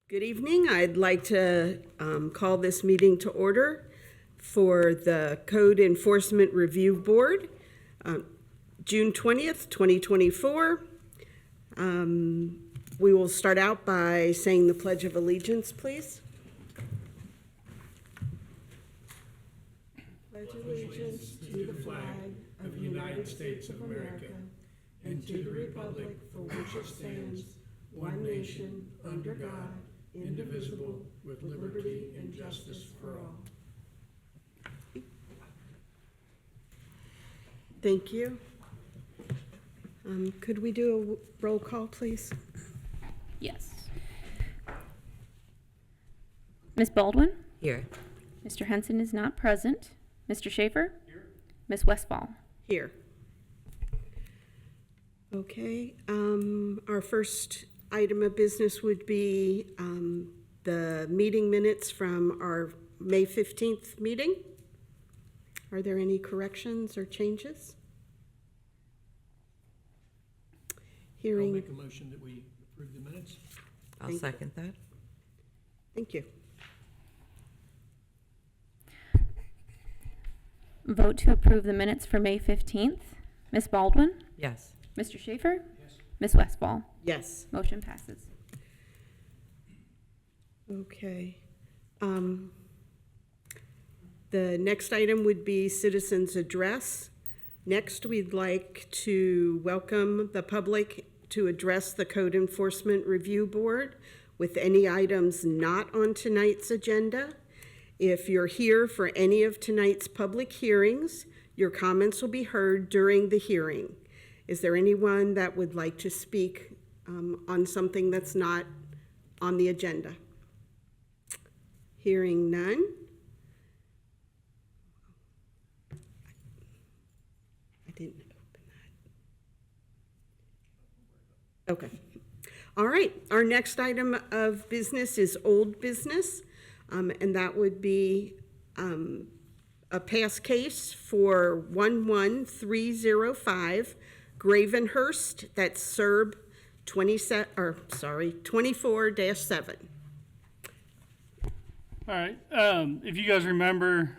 Good evening. I'd like to call this meeting to order for the Code Enforcement Review Board, June 20th, 2024. We will start out by saying the Pledge of Allegiance, please. Pledge allegiance to the flag of the United States of America and to the republic for which it stands, one nation, under God, indivisible, with liberty and justice for all. Thank you. Could we do a roll call, please? Yes. Ms. Baldwin? Here. Mr. Henson is not present. Mr. Schaefer? Here. Ms. Westfall? Here. Okay, our first item of business would be the meeting minutes from our May 15th meeting. Are there any corrections or changes? I'll make a motion that we approve the minutes. I'll second that. Thank you. Vote to approve the minutes for May 15th. Ms. Baldwin? Yes. Mr. Schaefer? Yes. Ms. Westfall? Yes. Motion passes. Okay. The next item would be citizens' address. Next, we'd like to welcome the public to address the Code Enforcement Review Board with any items not on tonight's agenda. If you're here for any of tonight's public hearings, your comments will be heard during the hearing. Is there anyone that would like to speak on something that's not on the agenda? Hearing none. I didn't open that. Okay. All right. Our next item of business is old business, and that would be a pass case for 11305 Gravenhurst, that's Serb 24-7. All right, if you guys remember,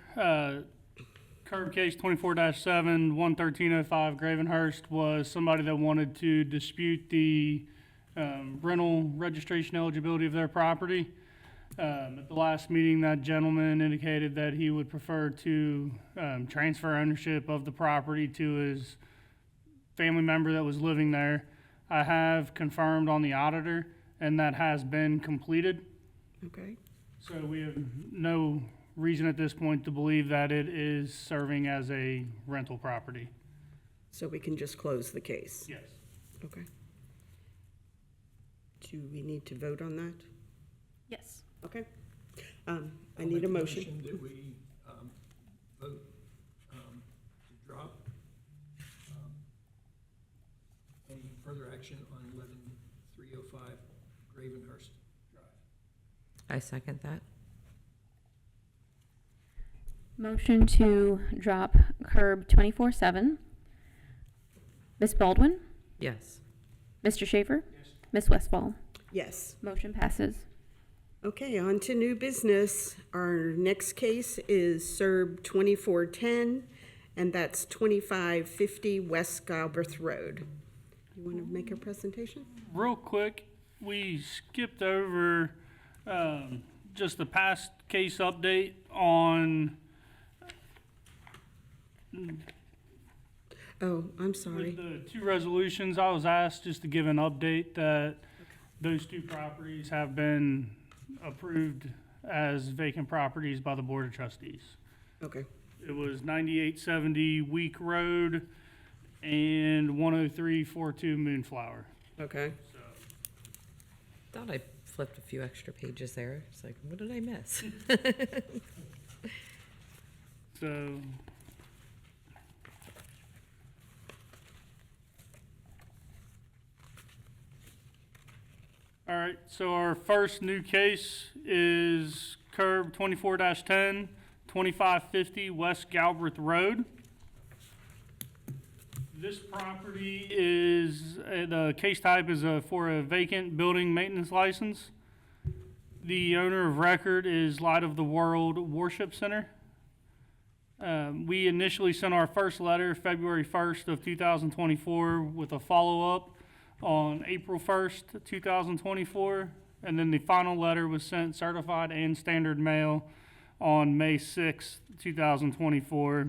curb case 24-7, 11305 Gravenhurst was somebody that wanted to dispute the rental registration eligibility of their property. At the last meeting, that gentleman indicated that he would prefer to transfer ownership of the property to his family member that was living there. I have confirmed on the auditor, and that has been completed. Okay. So we have no reason at this point to believe that it is serving as a rental property. So we can just close the case? Yes. Okay. Do we need to vote on that? Yes. Okay. I need a motion. That we vote to drop any further action on 11305 Gravenhurst Drive. I second that. Motion to drop curb 24-7. Ms. Baldwin? Yes. Mr. Schaefer? Yes. Ms. Westfall? Yes. Motion passes. Okay, on to new business. Our next case is Serb 2410, and that's 2550 West Galbraith Road. You want to make a presentation? Real quick, we skipped over just the past case update on Oh, I'm sorry. with the two resolutions. I was asked just to give an update that those two properties have been approved as vacant properties by the Board of Trustees. Okay. It was 9870 Week Road and 10342 Moonflower. Okay. So, Thought I flipped a few extra pages there. It's like, what did I miss? so all right, so our first new case is curb 24-10, 2550 West Galbraith Road. This property is, the case type is for a vacant building maintenance license. The owner of record is Light of the World Worship Center. We initially sent our first letter February 1st of 2024 with a follow-up on April 1st, 2024. And then the final letter was sent certified and standard mail on May 6th, 2024,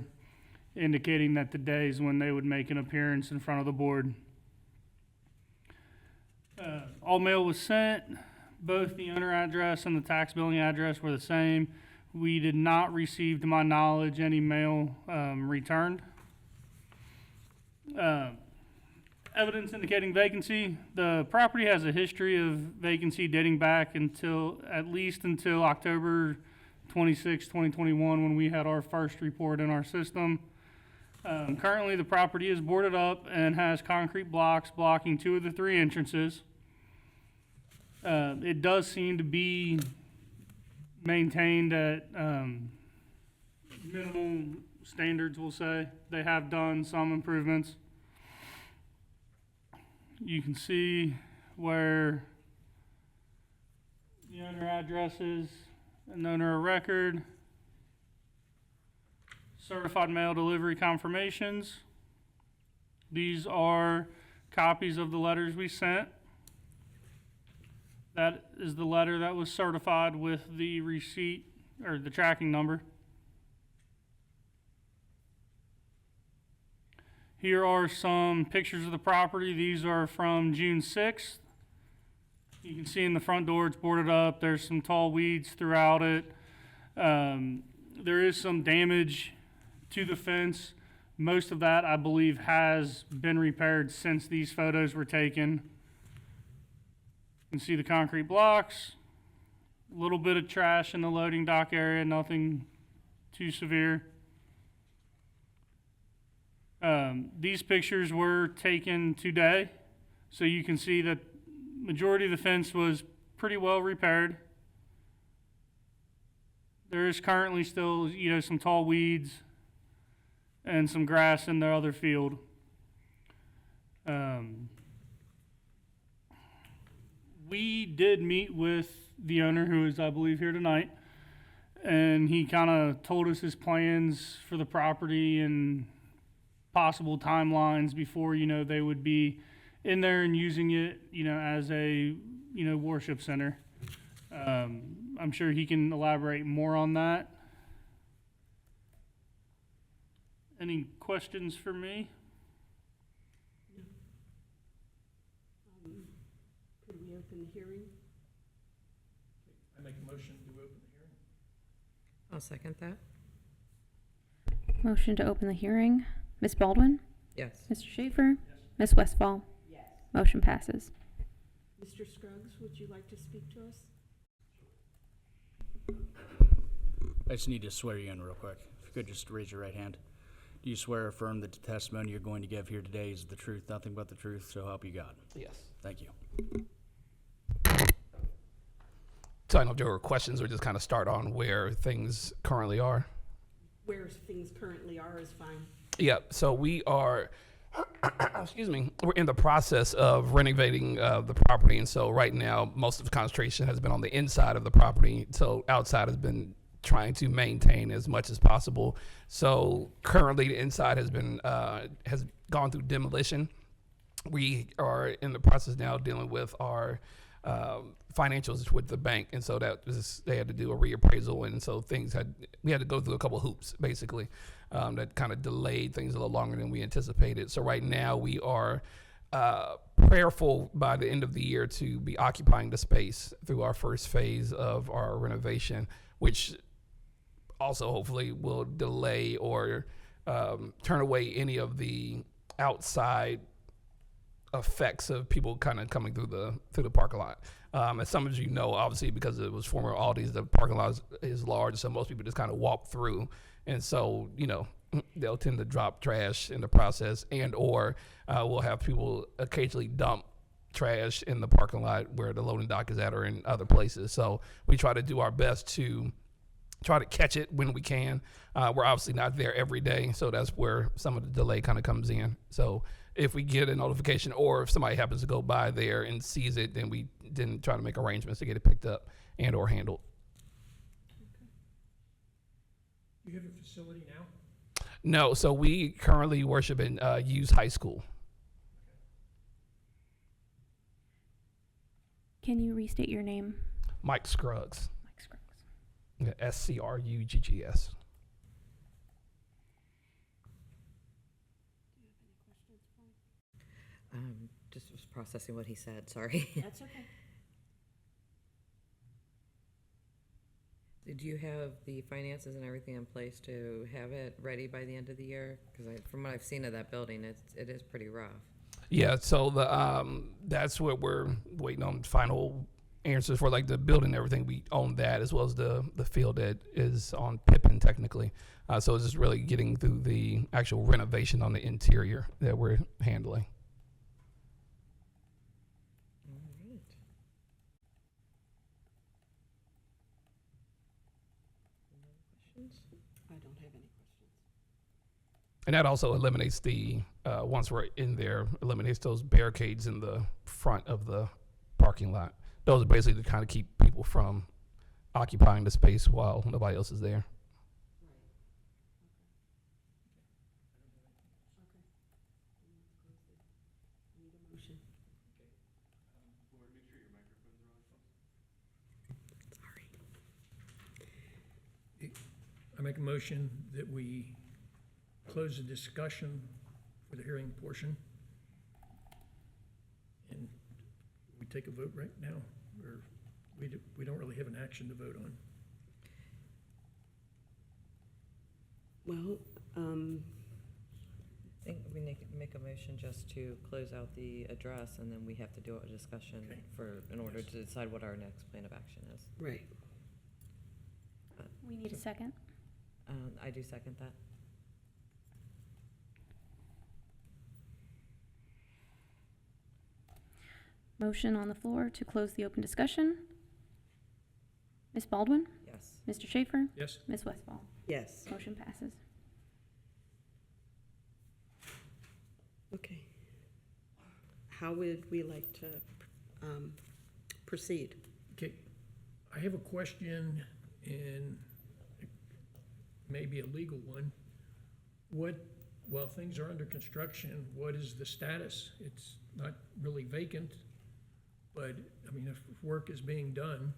indicating that today is when they would make an appearance in front of the board. All mail was sent. Both the owner address and the tax billing address were the same. We did not receive, to my knowledge, any mail returned. Evidence indicating vacancy. The property has a history of vacancy dating back at least until October 26, 2021, when we had our first report in our system. Currently, the property is boarded up and has concrete blocks blocking 2 of the 3 entrances. It does seem to be maintained at minimal standards, we'll say. They have done some improvements. You can see where the owner address is and owner of record. Certified mail delivery confirmations. These are copies of the letters we sent. That is the letter that was certified with the receipt or the tracking number. Here are some pictures of the property. These are from June 6th. You can see in the front door it's boarded up. There's some tall weeds throughout it. There is some damage to the fence. Most of that, I believe, has been repaired since these photos were taken. You can see the concrete blocks, a little bit of trash in the loading dock area, nothing too severe. These pictures were taken today, so you can see that majority of the fence was pretty well repaired. There is currently still, some tall weeds and some grass in the other field. We did meet with the owner, who is, I believe, here tonight, and he kind of told us his plans for the property and possible timelines before, they would be in there and using it, as a, worship center. I'm sure he can elaborate more on that. Any questions for me? Could we open the hearing? I make a motion to open the hearing. I'll second that. Motion to open the hearing. Ms. Baldwin? Yes. Mr. Schaefer? Ms. Westfall? Yes. Motion passes. Mr. Scruggs, would you like to speak to us? I just need to swear you in real quick. If you could just raise your right hand. Do you swear or affirm that the testimony you're going to give here today is the truth, nothing but the truth, so help you God? Yes. Thank you. So I don't know if there were questions or just kind of start on where things currently are. Where things currently are is fine. Yeah, so we are, we're in the process of renovating the property. And so right now, most of the concentration has been on the inside of the property. So outside has been trying to maintain as much as possible. So currently the inside has been, has gone through demolition. We are in the process now dealing with our financials with the bank, and so they had to do a reappraisal, and so we had to go through a couple of hoops basically that kind of delayed things a little longer than we anticipated. So right now we are prayerful by the end of the year to be occupying the space through our first phase of our renovation, which also hopefully will delay or turn away any of the outside effects of people kind of coming through the parking lot. As some of you know, obviously, because it was former Aldi's, the parking lot is large, so most people just kind of walk through. And so, they'll tend to drop trash in the process, and or we'll have people occasionally dump trash in the parking lot where the loading dock is at or in other places. So we try to do our best to try to catch it when we can. We're obviously not there every day, so that's where some of the delay kind of comes in. So if we get a notification or if somebody happens to go by there and sees it, then we try to make arrangements to get it picked up and or handled. You have a facility now? No, so we currently worship in Hughes High School. Can you restate your name? Mike Scruggs. Mike Scruggs. Yeah, Scruggs. Just was processing what he said, sorry. That's okay. Did you have the finances and everything in place to have it ready by the end of the year? Because from what I've seen of that building, it is pretty rough. Yeah, so that's what we're waiting on final answers for, like the building and everything. We own that as well as the field that is on Pippin technically. So it's just really getting through the actual renovation on the interior that we're handling. All right. Any other questions? I don't have any questions. And that also eliminates once we're in there, eliminates those barricades in the front of the parking lot. Those are basically to kind of keep people from occupying the space while nobody else is there. I make a motion that we close the discussion for the hearing portion. And we take a vote right now, or we don't really have an action to vote on. Well, I think we make a motion just to close out the address, and then we have to do a discussion Okay. in order to decide what our next plan of action is. right. We need a second. I do second that. Motion on the floor to close the open discussion. Ms. Baldwin? Yes. Mr. Schaefer? Yes? Ms. Westfall? Yes, Motion passes. okay. How would we like to proceed? Okay, I have a question, and maybe a legal one. While things are under construction, what is the status? It's not really vacant, but, I mean, if work is being done.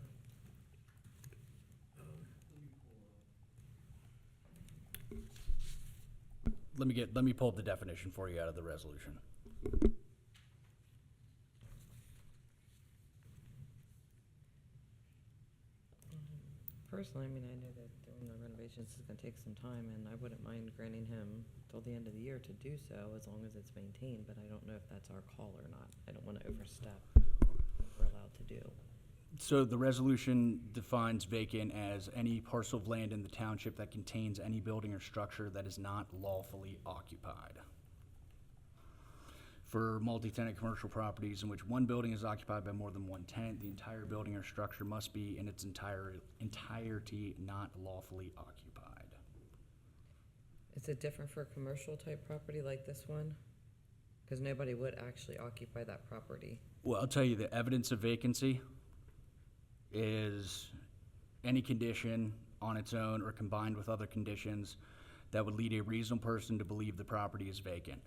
Let me pull up the definition for you out of the resolution. Personally, I mean, I know that doing the renovations is gonna take some time, and I wouldn't mind granting him till the end of the year to do so, as long as it's maintained, but I don't know if that's our call or not. I don't wanna overstep what we're allowed to do. So the resolution defines vacant as any parcel of land in the township that contains any building or structure that is not lawfully occupied. For multi-tenant commercial properties in which one building is occupied by more than one tenant, the entire building or structure must be in its entirety not lawfully occupied. Is it different for a commercial type property like this one? Cause nobody would actually occupy that property. Well, I'll tell you, the evidence of vacancy is any condition on its own or combined with other conditions that would lead a reasonable person to believe the property is vacant.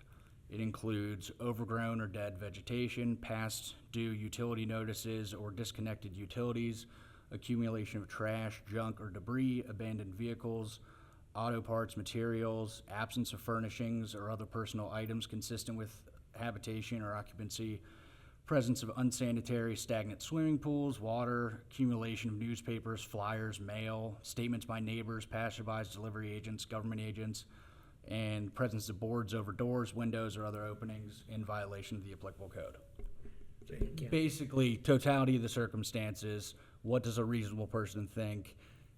It includes overgrown or dead vegetation, past due utility notices or disconnected utilities, accumulation of trash, junk, or debris, abandoned vehicles, auto parts, materials, absence of furnishings or other personal items consistent with habitation or occupancy, presence of unsanitary stagnant swimming pools, water, accumulation of newspapers, flyers, mail, statements by neighbors, passerbys, delivery agents, government agents, and presence of boards over doors, windows, or other openings in violation of the applicable code. you. Basically, totality of the circumstances, what does a reasonable person think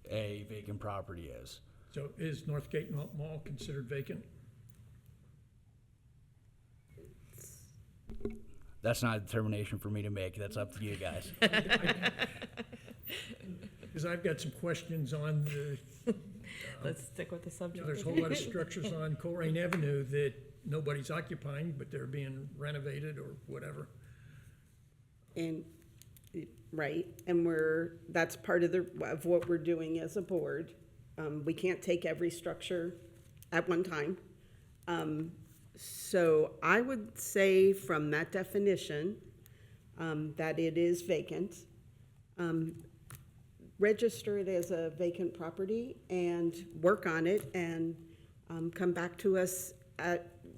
a vacant property is? So is Northgate Mall considered vacant? That's not a determination for me to make, that's up to you guys. Because I've got some questions on the, Let's stick with the subject. there's a whole lot of structures on Colerain Avenue that nobody's occupying, but they're being renovated or whatever. And right? And that's part of what we're doing as a board. We can't take every structure at one time. So I would say from that definition, that it is vacant. Register it as a vacant property and work on it and come back to us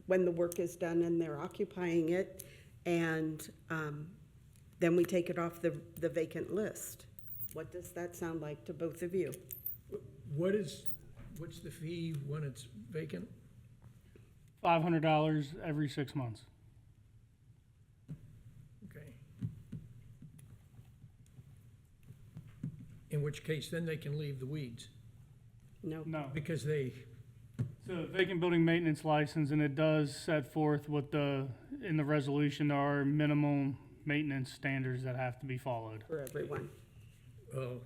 when the work is done and they're occupying it. And then we take it off the vacant list. What does that sound like to both of you? What's the fee when it's vacant? $500 every 6 months. Okay. In which case, then they can leave the weeds, No? No. because they, It's a vacant building maintenance license, and it does set forth what in the resolution, there are minimum maintenance standards that have to be followed. For everyone. well,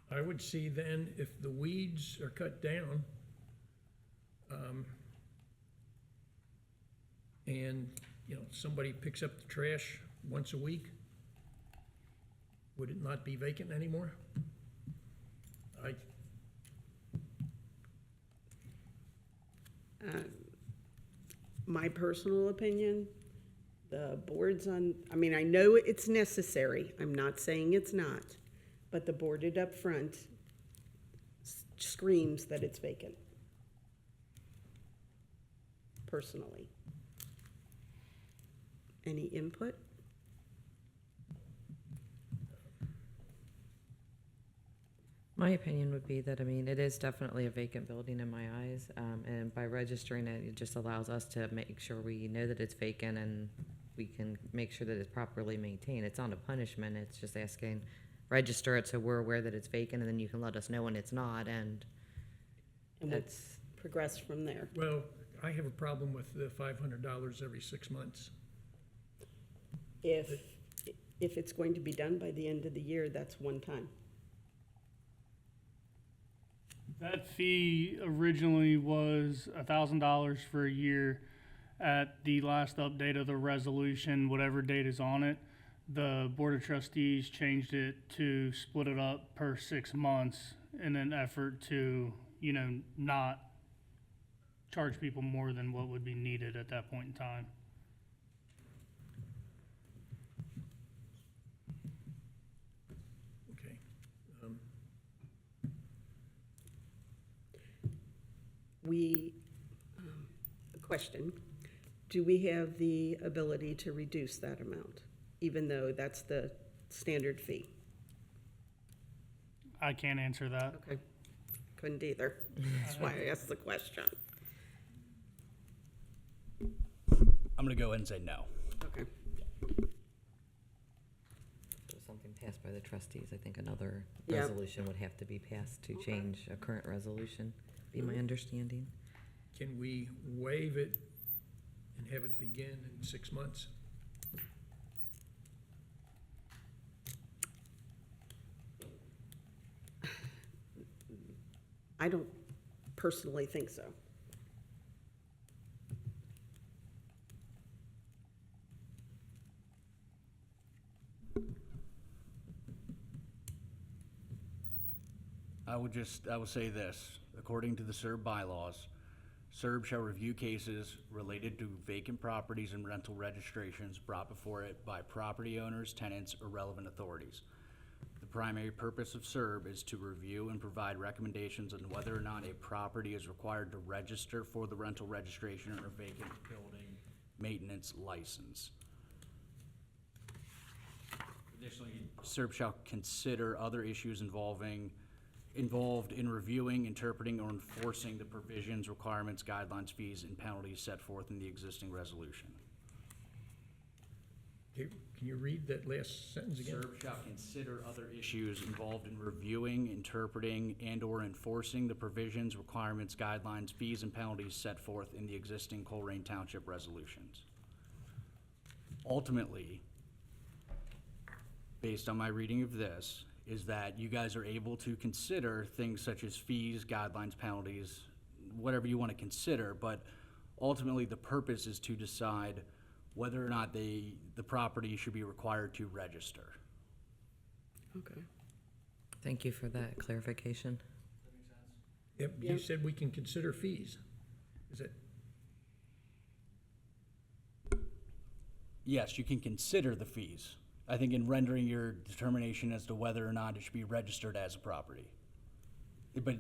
I would see then if the weeds are cut down, and, somebody picks up the trash once a week, would it not be vacant anymore? My personal opinion, the board's I know it's necessary, I'm not saying it's not, but the boarded up front screams that it's vacant. Personally. Any input? My opinion would be that, it is definitely a vacant building in my eyes, and by registering it, it just allows us to make sure we know that it's vacant and we can make sure that it's properly maintained. It's not a punishment, it's just asking, register it so we're aware that it's vacant, and then you can let us know when it's not, and And let's progress from there. Well, I have a problem with the $500 every 6 months. If it's going to be done by the end of the year, that's one time. That fee originally was $1,000 for a year. At the last update of the resolution, whatever date is on it, the Board of Trustees changed it to split it up per 6 months in an effort to, not charge people more than what would be needed at that point in time. Okay. A question, do we have the ability to reduce that amount, even though that's the standard fee? I can't answer that. Okay, couldn't either. That's why I asked the question. I'm gonna go ahead and say no. Okay. if something passed by the trustees, I think another Yeah. resolution would have to be passed to change a current resolution, be my understanding. Can we waive it and have it begin in 6 months? I don't personally think so. I would say this, according to the SERB bylaws, SERB shall review cases related to vacant properties and rental registrations brought before it by property owners, tenants, or relevant authorities. The primary purpose of SERB is to review and provide recommendations on whether or not a property is required to register for the rental registration or vacant building maintenance license. Additionally, SERB shall consider other issues involved in reviewing, interpreting, or enforcing the provisions, requirements, guidelines, fees, and penalties set forth in the existing resolution. Okay, can you read that last sentence again? SERB shall consider other issues involved in reviewing, interpreting, and/or enforcing the provisions, requirements, guidelines, fees, and penalties set forth in the existing Colerain Township resolutions. Ultimately, based on my reading of this, is that you guys are able to consider things such as fees, guidelines, penalties, whatever you want to consider, but ultimately the purpose is to decide whether or not the property should be required to register. Okay. Thank you for that clarification. Yep, Yeah. you said we can consider fees. Is it, Yes, you can consider the fees. I think in rendering your determination as to whether or not it should be registered as a property. But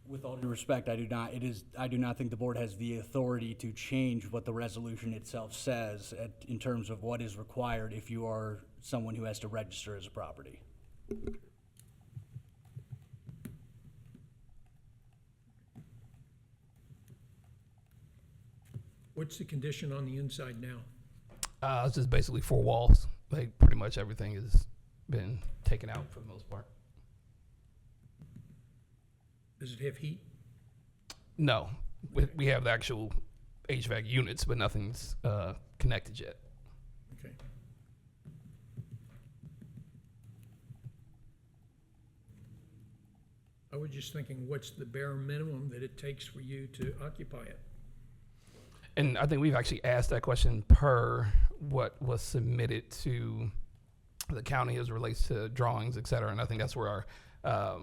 with all due respect, I do not think the board has the authority to change what the resolution itself says in terms of what is required if you are someone who has to register as a property. what's the condition on the inside now? It's just basically 4 walls. Like pretty much everything has been taken out for the most part. Does it have heat? No, we have the actual HVAC units, but nothing's connected yet. Okay. I was just thinking, what's the bare minimum that it takes for you to occupy it? And I think we've actually asked that question per what was submitted to the county as it relates to drawings, et cetera. And I think that's where our,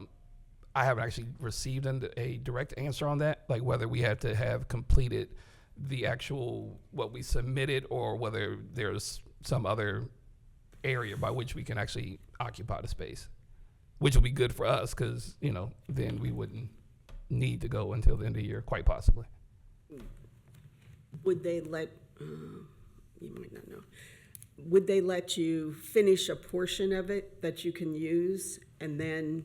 I haven't actually received a direct answer on that, like whether we had to have completed the actual, what we submitted, or whether there's some other area by which we can actually occupy the space, which will be good for us because, you know, then we wouldn't need to go until the end of the year, quite possibly. Would they let, you might not know, would they let you finish a portion of it that you can use and then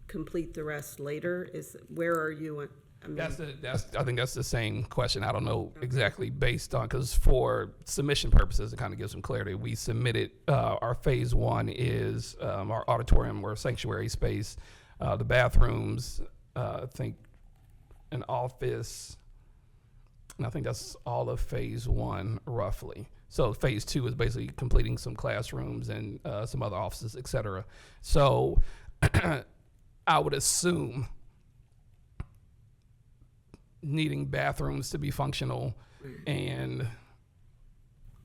complete the rest later? Where are you? I mean, I think that's the same question. I don't know exactly based on, because for submission purposes, to kind of give some clarity, we submitted, our phase 1 is our auditorium or sanctuary space, the bathrooms, I think an office, and I think that's all of phase 1 roughly. So phase 2 is basically completing some classrooms and some other offices, et cetera. So I would assume needing bathrooms to be functional, and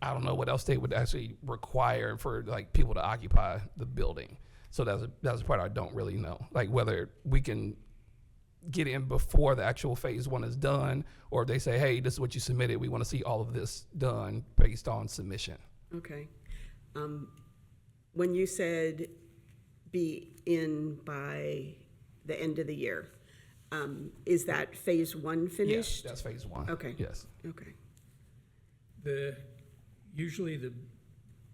I don't know what else they would actually require for like people to occupy the building. So that's the part I don't really know, like whether we can get in before the actual phase 1 is done, or if they say, hey, this is what you submitted, we want to see all of this done based on submission. okay. When you said be in by the end of the year, is that phase 1 finished? Yes, that's phase 1. Okay. Yes. Okay. Usually the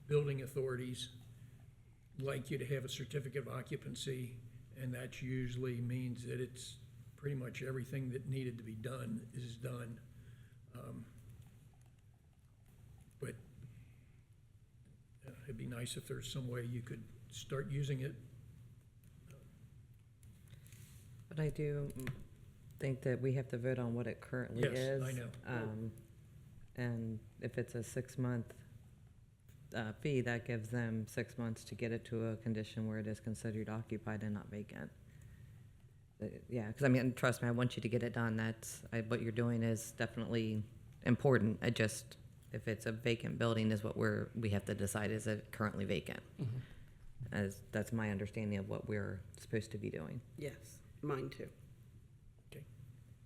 building authorities like you to have a certificate of occupancy, and that usually means that it's pretty much everything that needed to be done is done. But it'd be nice if there's some way you could start using it. But I do think that we have to vote on what it currently is. Yes, I know. And if it's a 6-month fee, that gives them 6 months to get it to a condition where it is considered occupied and not vacant. Yeah, because I mean, trust me, I want you to get it done. What you're doing is definitely important. If it's a vacant building is what we have to decide, is it currently vacant? Mm-hmm. That's my understanding of what we're supposed to be doing. Yes, mine too. Okay.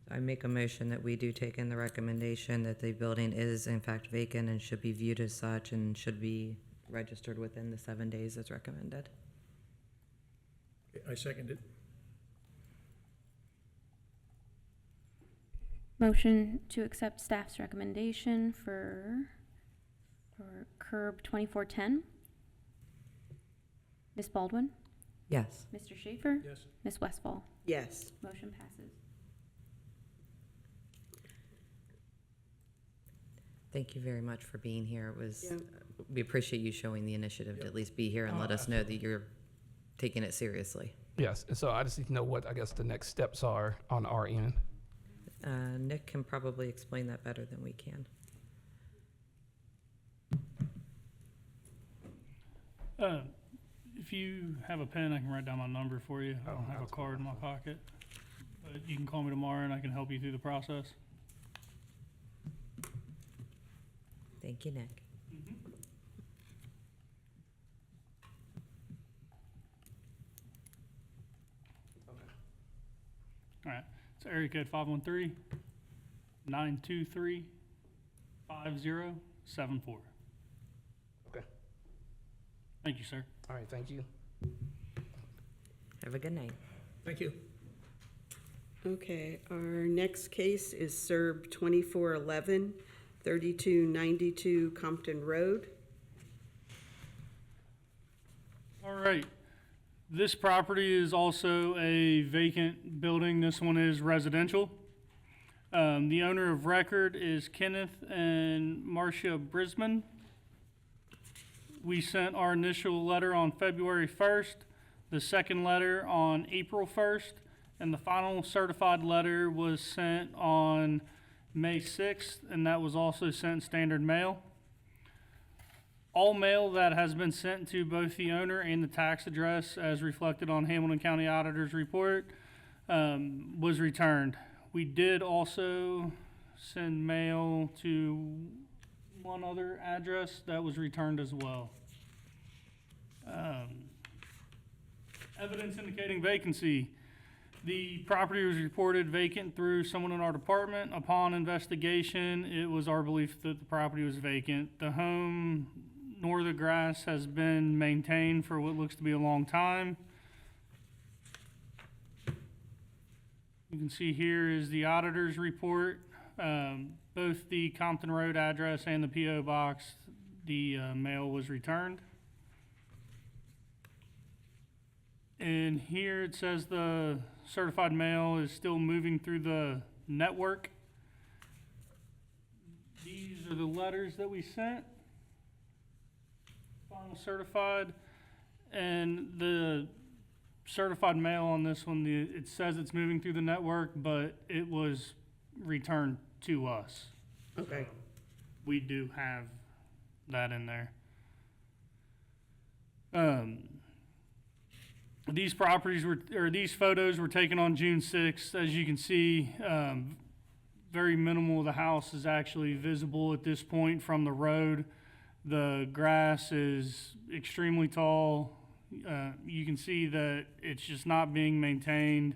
I make a motion that we do take in the recommendation that the building is in fact vacant and should be viewed as such and should be registered within the 7 days as recommended. I second it. Motion to accept staff's recommendation for curb 2410. Ms. Baldwin? Yes. Mr. Schaefer? Yes. Ms. Westfall? Yes. Motion passes. Thank you very much for being here. Yeah. We appreciate you showing the initiative to at least be here and Oh, let us know that you're taking it seriously. Yes, and so I just need to know what, I guess, the next steps are on our end. Nick can probably explain that better than we can. If you have a pen, I can write down my number for you. I don't have a card in my pocket. But you can call me tomorrow and I can help you through the process. Thank you, Nick. All right, it's area code 513-923-5074. Okay. Thank you, sir. All right, thank you. Have a good night. Thank you. Okay, our next case is SERB 2411, 3292 Compton Road. All right. This property is also a vacant building. This one is residential. The owner of record is Kenneth and Marcia Brisman. We sent our initial letter on February 1st, the second letter on April 1st, and the final certified letter was sent on May 6th, and that was also sent standard mail. All mail that has been sent to both the owner and the tax address, as reflected on Hamilton County Auditor's report, was returned. We did also send mail to one other address that was returned as well. Evidence indicating vacancy. The property was reported vacant through someone in our department. Upon investigation, it was our belief that the property was vacant. The home nor the grass has been maintained for what looks to be a long time. You can see here is the auditor's report. Both the Compton Road address and the P.O. box, the mail was returned. And here it says the certified mail is still moving through the network. These are the letters that we sent. Final certified. And the certified mail on this one, it says it's moving through the network, but it was returned to us. Okay. We do have that in there. These these photos were taken on June 6th. As you can see, very minimal of the house is actually visible at this point from the road. The grass is extremely tall. You can see that it's just not being maintained.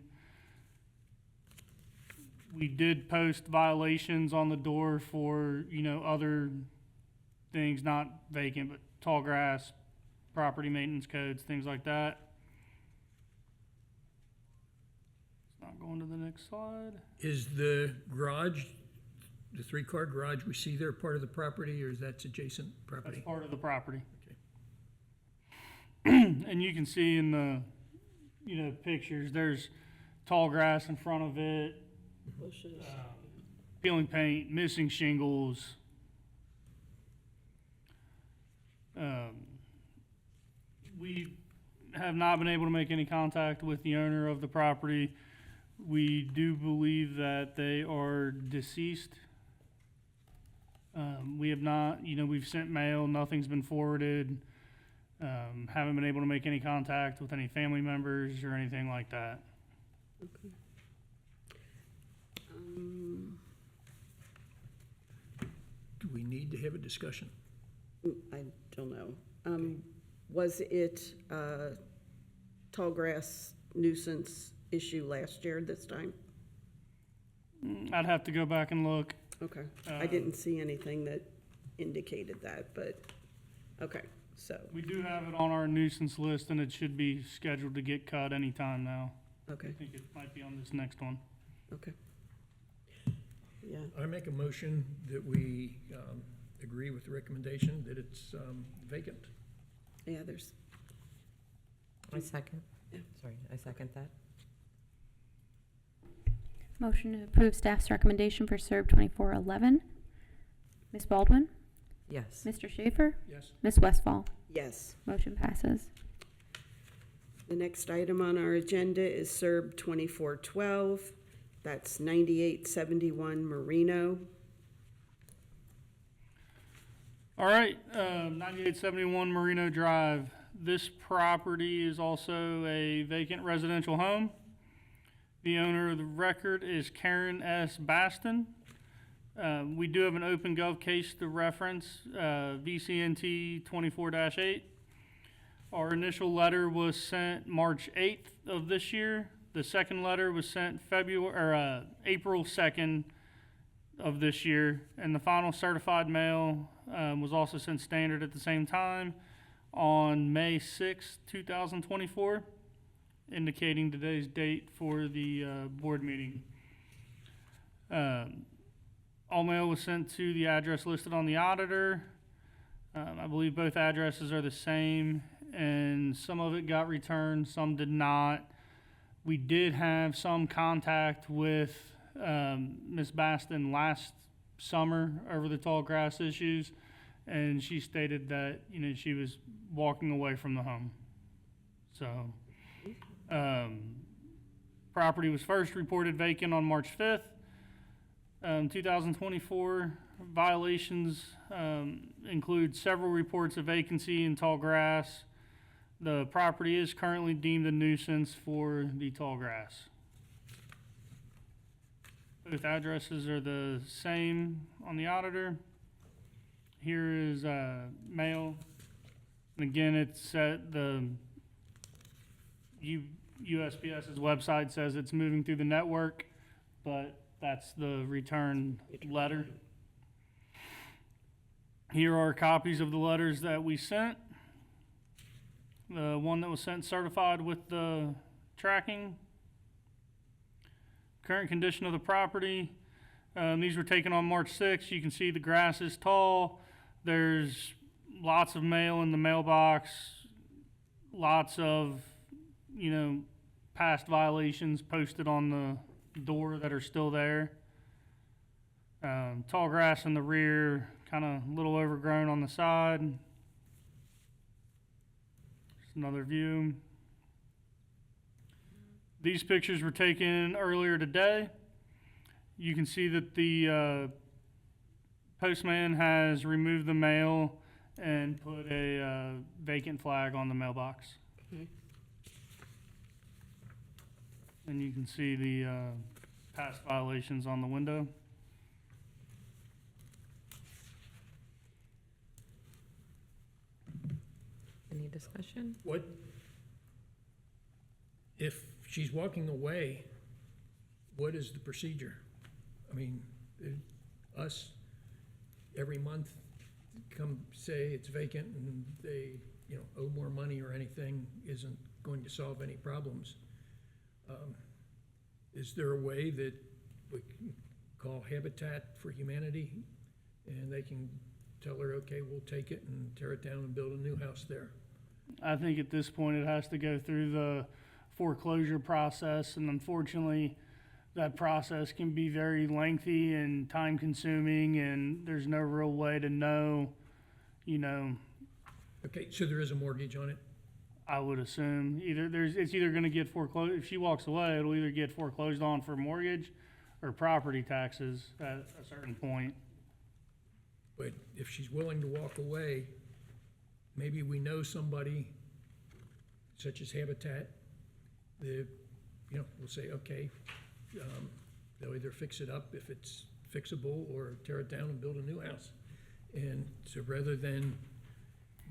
We did post violations on the door for, other things, not vacant, but tall grass, property maintenance codes, things like that. It's not going to the next slide. Is the garage, the three-car garage we see there, part of the property, or is that adjacent property? That's part of the property. Okay. And you can see in the, pictures, there's tall grass in front of it, Bushes. peeling paint, missing shingles. We have not been able to make any contact with the owner of the property. We do believe that they are deceased. We have not, we've sent mail, nothing's been forwarded. Haven't been able to make any contact with any family members or anything like that. Okay. Do we need to have a discussion? I don't know. Was it a tall grass nuisance issue last year this time? I'd have to go back and look. Okay. I didn't see anything that indicated that, but, okay, so, We do have it on our nuisance list, and it should be scheduled to get cut anytime now. okay, I think it might be on this next one. okay. Yeah, I make a motion that we agree with the recommendation that it's vacant. yeah, there's, I second. Yeah. Sorry, I second that. Motion to approve staff's recommendation for SERB 2411. Ms. Baldwin? Yes. Mr. Schaefer? Yes. Ms. Westfall? yes. Motion passes. The next item on our agenda is SERB 2412. That's 9871 Merino. All right, 9871 Merino Drive. This property is also a vacant residential home. The owner of the record is Karen S. Baston. We do have an open gov case to reference, VCNT 24-8. Our initial letter was sent March 8th of this year. The second letter was sent April 2nd of this year, and the final certified mail was also sent standard at the same time on May 6th, 2024, indicating today's date for the board meeting. All mail was sent to the address listed on the auditor. I believe both addresses are the same, and some of it got returned, some did not. We did have some contact with Ms. Baston last summer over the tall grass issues, and she stated that, she was walking away from the home. So, property was first reported vacant on March 5th, 2024. Violations include several reports of vacancy in tall grass. The property is currently deemed a nuisance for the tall grass. Both addresses are the same on the auditor. Here is mail. And again, it's at the USPS's website says it's moving through the network, but that's the return letter. Here are copies of the letters that we sent. The one that was sent certified with the tracking. Current condition of the property. These were taken on March 6th. You can see the grass is tall. There's lots of mail in the mailbox. Lots of, past violations posted on the door that are still there. Tall grass in the rear, kind of a little overgrown on the side. Just another view. These pictures were taken earlier today. You can see that the postman has removed the mail and put a vacant flag on the mailbox. Okay. And you can see the past violations on the window. Any discussion? What, if she's walking away, what is the procedure? I mean, us, every month, come say it's vacant and they, owe more money or anything isn't going to solve any problems. Is there a way that we can call Habitat for Humanity and they can tell her, okay, we'll take it and tear it down and build a new house there? I think at this point it has to go through the foreclosure process, and unfortunately that process can be very lengthy and time consuming, and there's no real way to know, Okay, so there is a mortgage on it? I would assume it's either going to get foreclosed. If she walks away, it'll either get foreclosed on for mortgage or property taxes at a certain point. But if she's willing to walk away, maybe we know somebody, such as Habitat, that, we'll say, okay, they'll either fix it up if it's fixable or tear it down and build a new house. And so rather than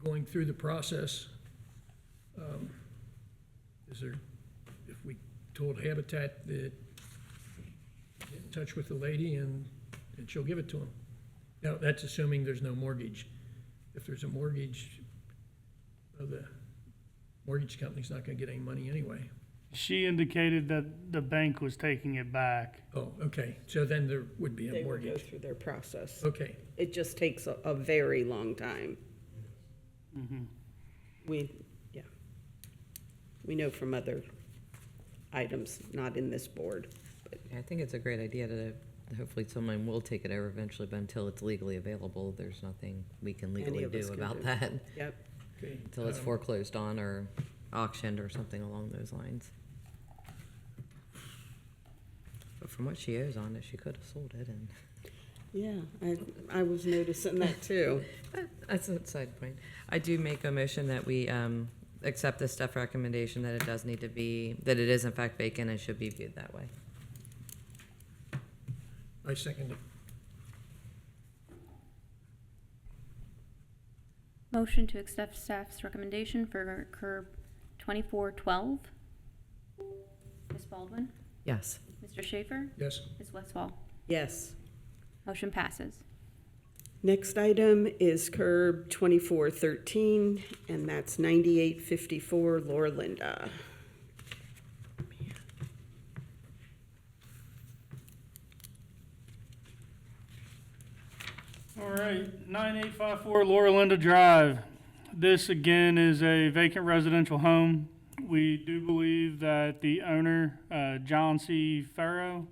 going through the process, if we told Habitat that get in touch with the lady and she'll give it to them. Now, that's assuming there's no mortgage. If there's a mortgage, the mortgage company's not gonna get any money anyway. She indicated that the bank was taking it back. Oh, okay, so then there would be a They will go mortgage. through their process. Okay, It just takes a very long time. Mm-hmm. We know from other items, not in this board. I think it's a great idea to, hopefully someone will take it over eventually, but until it's legally available, there's nothing we can legally of us do can about do. that. Yep. okay. Until it's foreclosed on or auctioned or something along those lines. But from what she owes on it, she could have sold it, and Yeah, I was noticing that too. that's a side point. I do make a motion that we accept the staff recommendation that it does need to be, that it is in fact vacant and should be viewed that way. I second it. Motion to accept staff's recommendation for curb 2412. Ms. Baldwin, Yes. Mr. Schaefer, Yes. Ms. Westfall. Yes. Motion passes. Next item is curb 2413, and that's 9854 Laura Linda. All right, 9854 Laura Linda Drive. This again is a vacant residential home. We do believe that the owner, John C. Farrow,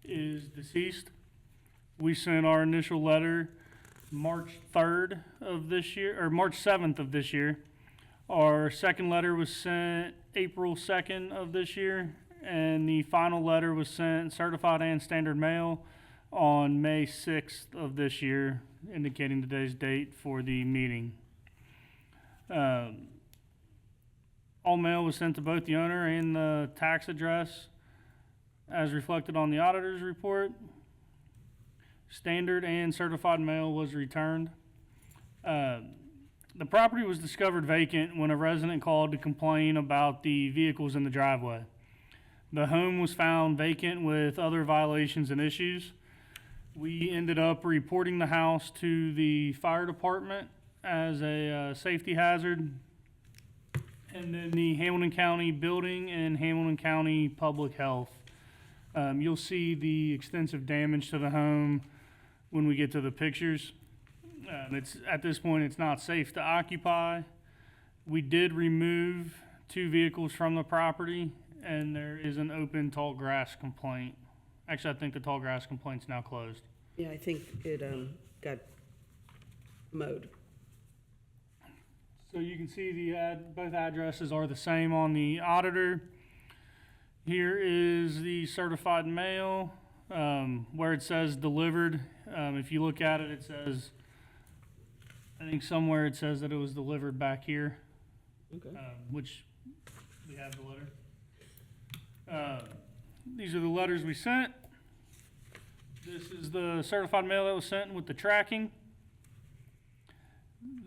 is deceased. We sent our initial letter March 3rd of this year, or March 7th of this year. Our second letter was sent April 2nd of this year, and the final letter was sent certified and standard mail on May 6th of this year, indicating today's date for the meeting. All mail was sent to both the owner and the tax address as reflected on the auditor's report. Standard and certified mail was returned. The property was discovered vacant when a resident called to complain about the vehicles in the driveway. The home was found vacant with other violations and issues. We ended up reporting the house to the fire department as a safety hazard, and then the Hamilton County Building and Hamilton County Public Health. You'll see the extensive damage to the home when we get to the pictures. It's at this point, it's not safe to occupy. We did remove 2 vehicles from the property, and there is an open tall grass complaint. Actually, I think the tall grass complaint's now closed. Yeah, I think it got mowed. So you can see the both addresses are the same on the auditor. Here is the certified mail where it says delivered. If you look at it, it says, I think somewhere it says that it was delivered back here, Okay. which we have the letter. These are the letters we sent. This is the certified mail that was sent with the tracking.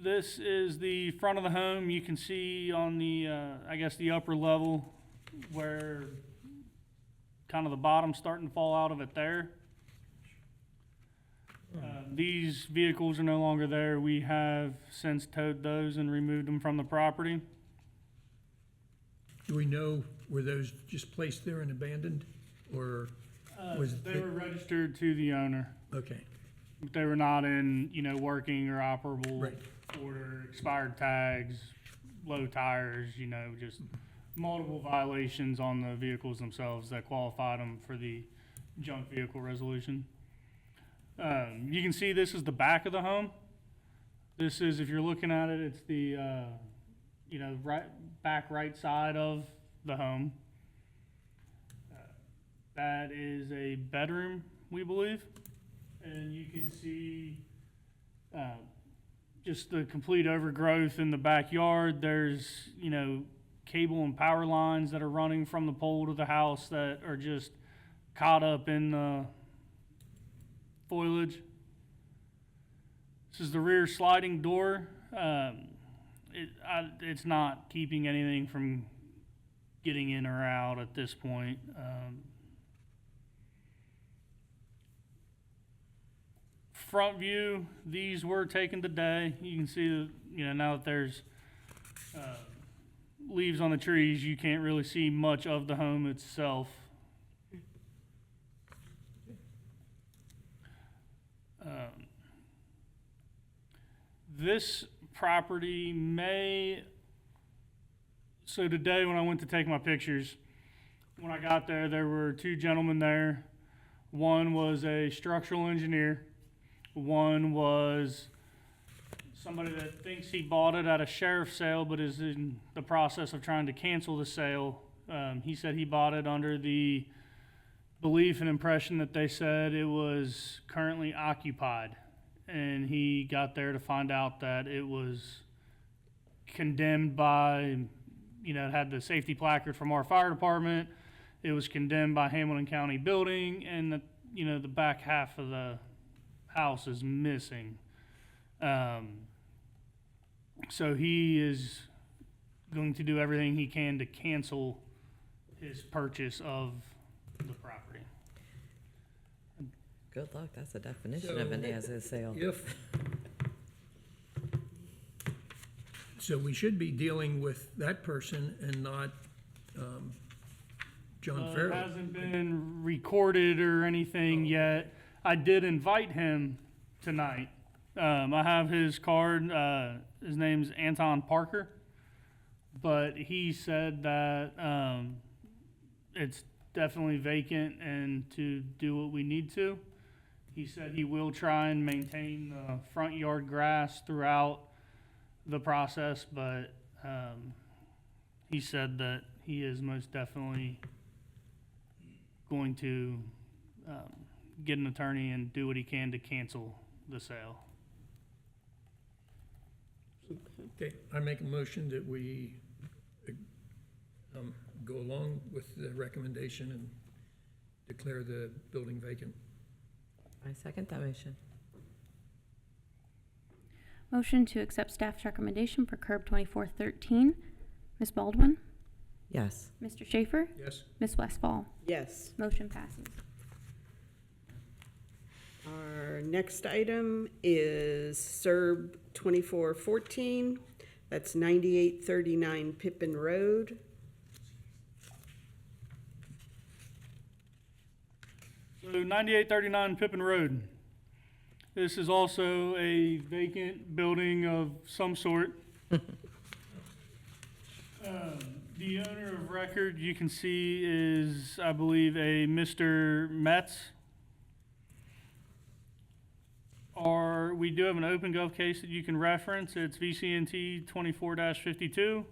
This is the front of the home. You can see on the, I guess the upper level where kind of the bottom's starting to fall out of it there. These vehicles are no longer there. We have since towed those and removed them from the property. Do we know, were those just placed there and abandoned, or was it? They were registered to the owner. Okay, They were not in, working or operable Right. order, expired tags, low tires, just multiple violations on the vehicles themselves that qualified them for the junk vehicle resolution. You can see this is the back of the home. This is, if you're looking at it, it's the, back right side of the home. That is a bedroom, we believe. And you can see just the complete overgrowth in the backyard. There's, cable and power lines that are running from the pole to the house that are just caught up in the foliage. This is the rear sliding door. It's not keeping anything from getting in or out at this point. Front view, these were taken today. You can see that, now that there's leaves on the trees, you can't really see much of the home itself. This property so today when I went to take my pictures, when I got there, there were 2 gentlemen there. One was a structural engineer. One was somebody that thinks he bought it at a sheriff's sale but is in the process of trying to cancel the sale. He said he bought it under the belief and impression that they said it was currently occupied. And he got there to find out that it was condemned by, it had the safety placard from our fire department. It was condemned by Hamilton County Building, and the back half of the house is missing. So he is going to do everything he can to cancel his purchase of the property. Good luck, that's a definition of an So, as-is sale. So we should be dealing with that person and not John It Farrell. hasn't been recorded or anything yet. I did invite him tonight. I have his card. His name's Anton Parker. But he said that it's definitely vacant and to do what we need to. He said he will try and maintain the front yard grass throughout the process, but he said that he is most definitely going to get an attorney and do what he can to cancel the sale. Okay, I make a motion that we go along with the recommendation and declare the building vacant. I second that motion. Motion to accept staff's recommendation for curb 2413. Ms. Baldwin? Yes. Mr. Schaefer? Yes? Ms. Westfall? Yes. Motion passes. Our next item is SERB 2414. That's 9839 Pippin Road. So 9839 Pippin Road. This is also a vacant building of some sort. The owner of record you can see is, I believe, a Mr. Metz. We do have an OpenGov case that you can reference. It's VCNT 24-52.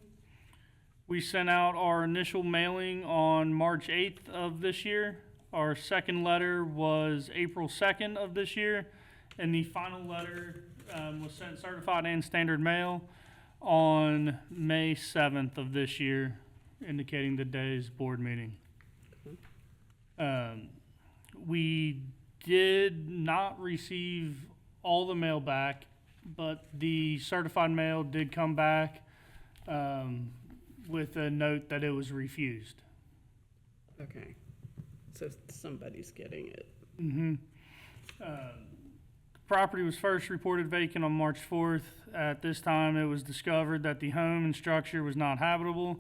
We sent out our initial mailing on March 8th of this year. Our second letter was April 2nd of this year. And the final letter was sent certified and standard mail on May 7th of this year, indicating the day's board meeting. We did not receive all the mail back, but the certified mail did come back with a note that it was refused. Okay. So somebody's getting it. Property was first reported vacant on March 4th. At this time, it was discovered that the home and structure was not habitable.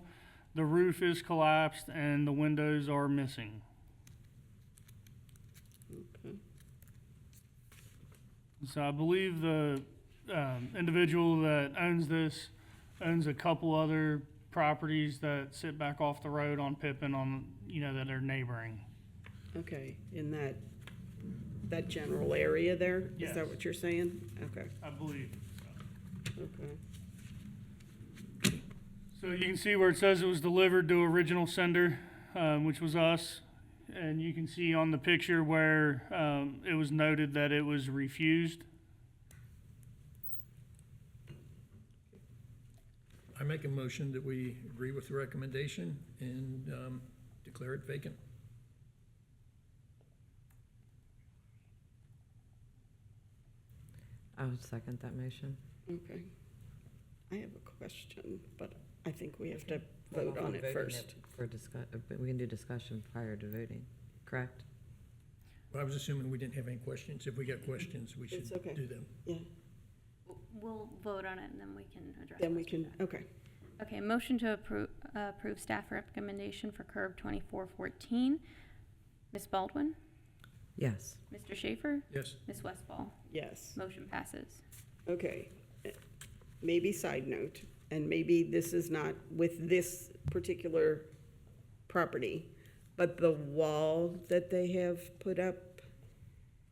The roof is collapsed and the windows are missing. Okay. So I believe the individual that owns this owns a couple other properties that sit back off the road on Pippin that are neighboring. Okay, in that general area there? Is Yes. that what you're saying? Okay, I believe. okay. So you can see where it says it was delivered to original sender, which was us. And you can see on the picture where it was noted that it was refused. I make a motion that we agree with the recommendation and declare it vacant. I would second that motion. Okay. I have a question, but I think we have to vote on it first. But we can do discussion prior to voting, correct? I was assuming we didn't have any questions. If we got questions, we should It's okay. do them. Yeah, We'll vote on it and then we can address then we questions. can, okay. Okay, motion to approve staff recommendation for curb 2414. Ms. Baldwin? Yes. Mr. Schaefer? Yes? Ms. Westfall? Yes. Motion passes. Okay. Maybe side note, and maybe this is not with this particular property, but the wall that they have put up,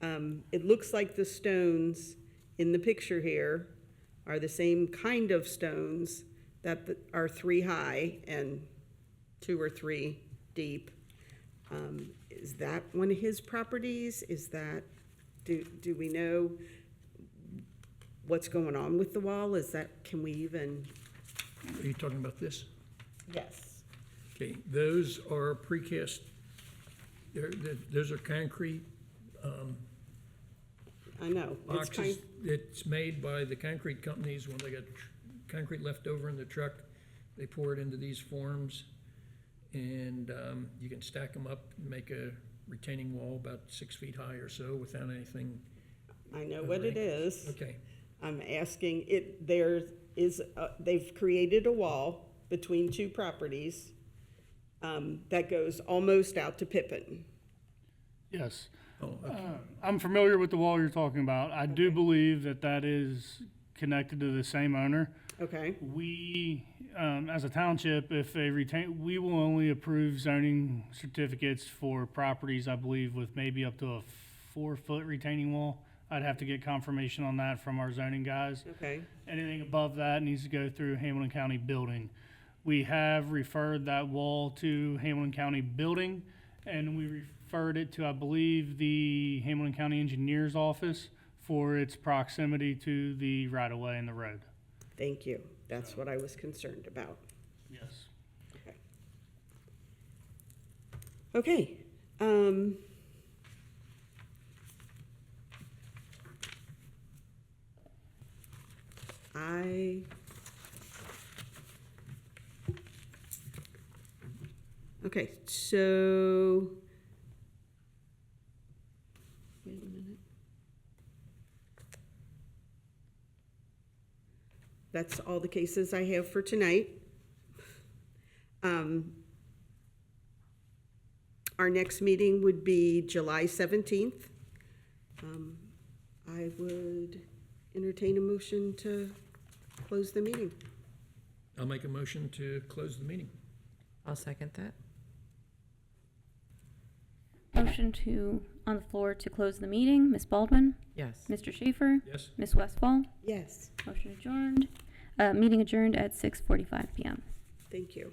it looks like the stones in the picture here are the same kind of stones that are 3 high and 2 or 3 deep. Is that one of his properties? Is that, do we know what's going on with the wall? Can we even? Are you talking about this? Yes. Okay, those are precast, those are concrete I know. It's boxes. It's made by the concrete companies when they got concrete left over in the truck. They pour it into these forms and you can stack them up and make a retaining wall about 6 feet high or so without anything. I know what it is. Okay, I'm asking, they've created a wall between two properties that goes almost out to Pippin. Yes. oh, okay. I'm familiar with the wall you're talking about. I do believe that that is connected to the same owner. Okay, We, as a township, if they retain, we will only approve zoning certificates for properties, I believe, with maybe up to a 4-foot retaining wall. I'd have to get confirmation on that from our zoning guys. okay, Anything above that needs to go through Hamilton County Building. We have referred that wall to Hamilton County Building, and we referred it to, I believe, the Hamilton County Engineer's Office for its proximity to the right-of-way and the road. thank you. That's what I was concerned about. Yes. Okay. Okay, so, wait a minute. That's all the cases I have for tonight. Our next meeting would be July 17th. I would entertain a motion to close the meeting. I'll make a motion to close the meeting. I'll second that. Motion on the floor to close the meeting. Ms. Baldwin? Yes. Mr. Schaefer? Yes? Ms. Westfall? Yes, Motion adjourned. Meeting adjourned at 6:45 PM. thank you.